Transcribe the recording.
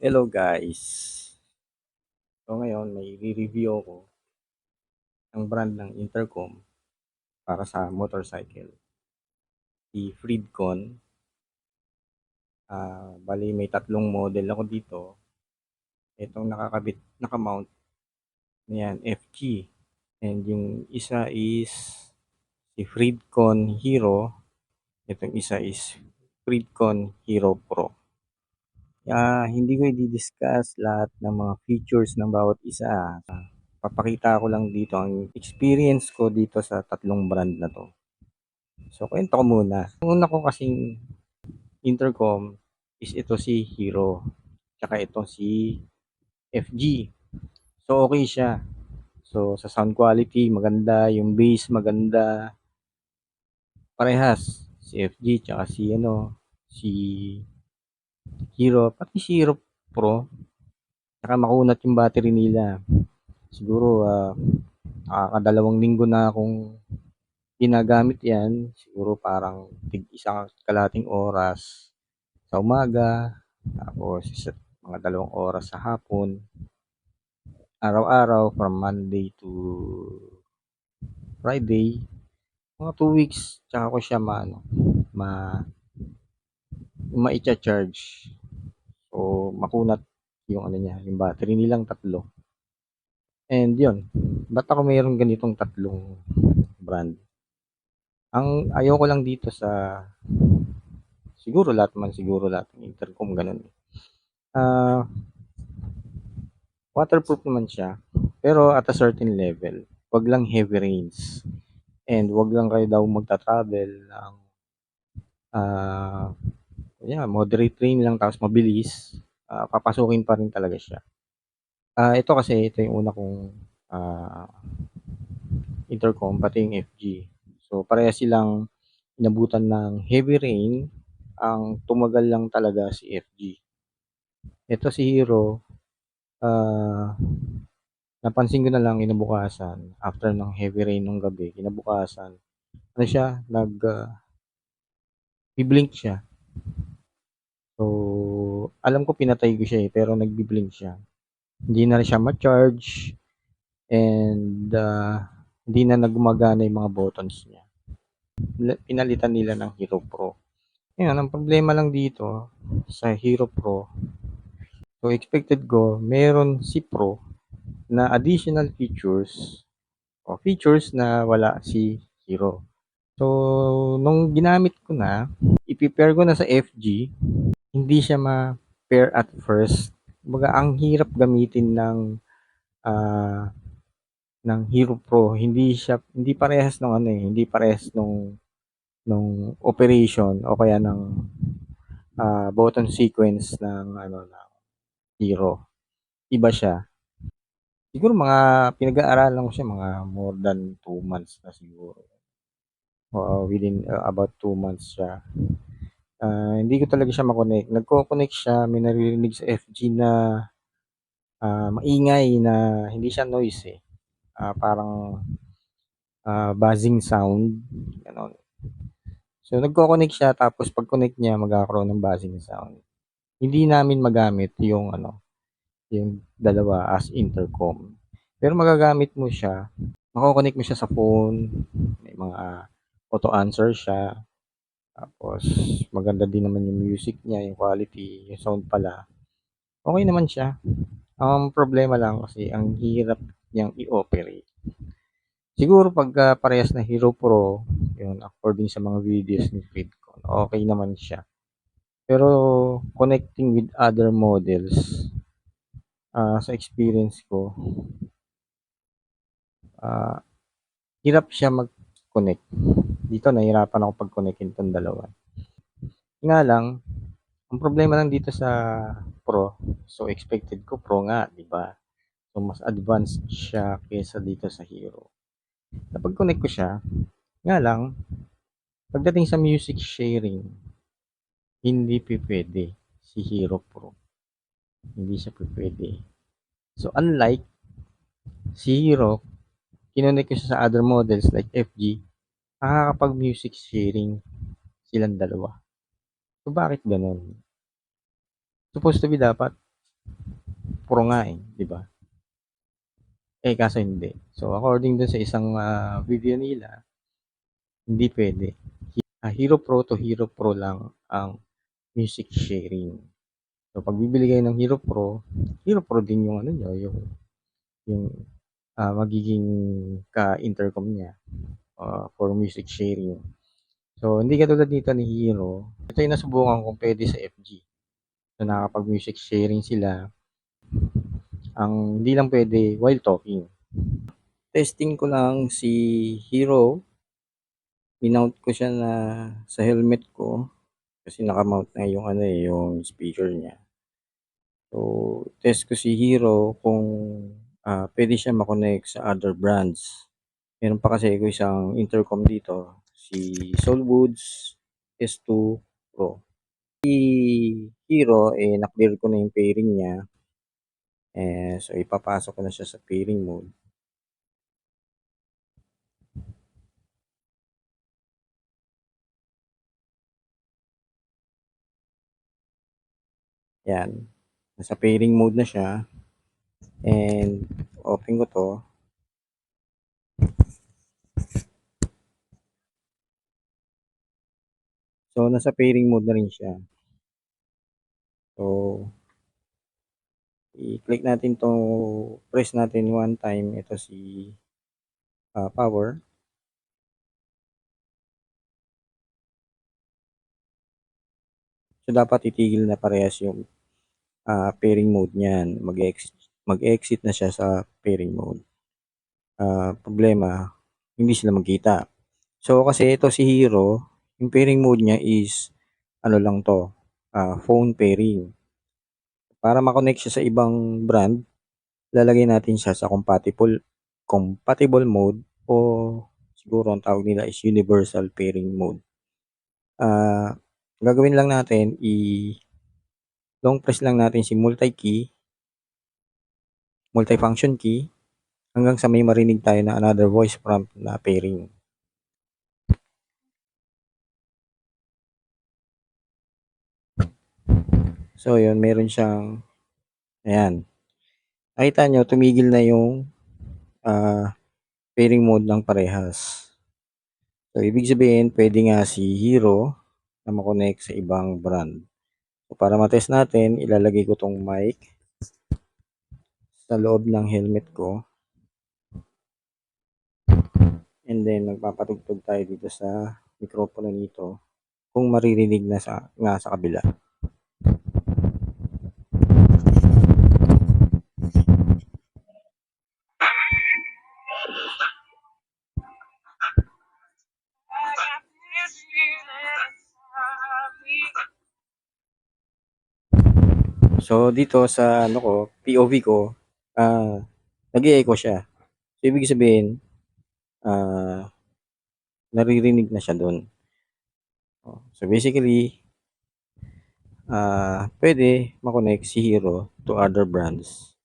Hello guys. So ngayon may re-review ako ng brand ng intercom para sa motorcycle. Si Freedcon. Bali may tatlong model ako dito. Itong nakamount na yan, FG. And yung isa is si Freedcon Hero. Itong isa is Freedcon Hero Pro. Hindi ko i-discuss lahat ng mga features ng bawat isa. Papakita ko lang dito ang experience ko dito sa tatlong brand na to. So, kwento ko muna. Ang una ko kasing intercom is ito si Hero. Tsaka ito si FG. So, okay siya. So, sa sound quality, maganda. Yung bass, maganda. Parehas. Si FG, tsaka si Hero. Pati si Hero Pro. Tsaka makunat yung battery nila. Siguro, nakakadalawang linggo na akong ginagamit yan. Siguro parang isang kalahating oras sa umaga, tapos mga 2 oras sa hapon. Araw-araw from Monday to Friday, mga 2 weeks, tsaka ko siya ma, ma-charge. So, makunat yung niya, yung battery nilang tatlo. And yun, ba't ako mayroon ganitong tatlong brand? Ang ayoko lang dito siguro lahat ng intercom ganun. Ah, Waterproof naman siya, pero at a certain level. Wag lang heavy rains. And wag lang kayo daw magta-travel ng ah, moderate rain lang tapos mabilis. Papasukin pa rin talaga siya. Ito yung una kong ah, intercom, pati yung FG. So, pareha silang inabutan ng heavy rain. Ang tumagal lang talaga si FG. Ito si Hero, ah, napansin ko na lang kinabukasan, after ng heavy rain nung gabi, kinabukasan, ano siya, bi-blink siya. So, alam ko pinatay ko siya pero nagbi-blink siya. Hindi na siya ma-charge and hindi na nagumagana yung mga buttons niya. Pinalitan nila ng Hero Pro. Ngayon, ang problema lang dito sa Hero Pro, so expected ko, meron si Pro na additional features o features na wala si Hero. So, nung ginamit ko na, i-prepare ko na sa FG, hindi siya ma-pair at first. Kumbaga, ang hirap gamitin ah, ng Hero Pro. Hindi parehas ng hindi parehas nung operation o kaya ng button sequence ng Hero. Iba siya. Siguro mga pinag-aaralan ko siya mga more than 2 months na siguro. Within about 2 months siya. Hindi ko talaga siya makonect. Nagko-connect siya, may naririnig sa FG na maingay na hindi siya noise eh. Parang buzzing sound, gano'n. So nagko-connect siya tapos pag connect niya magkakaroon ng buzzing sound. Hindi namin magamit yung dalawa as intercom. Pero magagamit mo siya, mako-connect mo siya sa phone, may mga auto answer siya, tapos maganda din naman yung music niya, yung quality, yung sound pala. Okay naman siya. Ang problema lang kasi ang hirap niyang i-operate. Siguro pagka parehas na Hero Pro, yun, according sa mga videos ni Freedcon, okay naman siya. Pero connecting with other models, sa experience ko, ah, hirap siya mag-connect. Dito nahirapan ako pag-connectin itong dalawa. Nga lang, ang problema lang dito sa Pro, so expected ko Pro nga, di ba? So mas advanced siya kaysa dito sa Hero. Napag-connect ko siya, nga lang, pagdating sa music sharing, hindi pwede si Hero Pro. Hindi siya pwede. So unlike si Hero, kinonect ko siya sa other models like FG, nakakapag-music sharing silang dalawa. So bakit ganun? Supposed to be dapat Pro nga, eh, 'di ba? Eh, kaso hindi. So, according dun sa isang, video nila, hindi puwede. Hero Pro to Hero Pro lang ang music sharing. So, 'pag bibili kayo ng Hero Pro din yung ano niyo, yung, magiging ka-intercom niya, for music sharing. So, hindi katulad dito ni Hero, ito yung nasubukan kong puwede sa FG. So, nakakapag-music sharing sila, ang hindi lang puwede while talking. Testing ko lang si Hero, minount ko siya na sa helmet ko kasi naka-mount na yung ano, eh, yung speaker niya. So, test ko si Hero kung, puwede siya ma-connect sa other brands. Meron pa kasi ako isang intercom dito, si Solwoods S2 Pro. Si Hero, eh, na-clear ko na yung pairing niya, so ipapasok ko na siya sa pairing mode. Yan, nasa pairing mode na siya and open ko 'to. So, nasa pairing mode na rin siya. So, i-click natin 'to, press natin one time ito si, power. So, dapat itigil na parehas yung, pairing mode niyan. Mag-exit na siya sa pairing mode. Problema, hindi sila magkita. So, kasi ito si Hero, yung pairing mode niya is ano lang 'to, phone pairing. Para ma-connect siya sa ibang brand, lalagay natin siya sa compatible compatible mode o siguro ang tawag nila is universal pairing mode. Ah, Gagawin lang natin, long press lang natin si multifunction key hanggang sa may marinig tayo na another voice prompt na pairing. So yun, meron siyang ayan, nakita niyo tumigil na yung, pairing mode ng parehas. So ibig sabihin puwede nga si Hero na ma-connect sa ibang brand. So para ma-test natin, ilalagay ko 'tong mic sa loob ng helmet ko and then magpapatugtog tayo dito sa mikropono nito kung maririnig na sa kabila. So dito sa ano ko, POV ko, nag-e-echo siya. So ibig sabihin, ah, naririnig na siya dun. So basically, puwede ma-connect si Hero to other brands.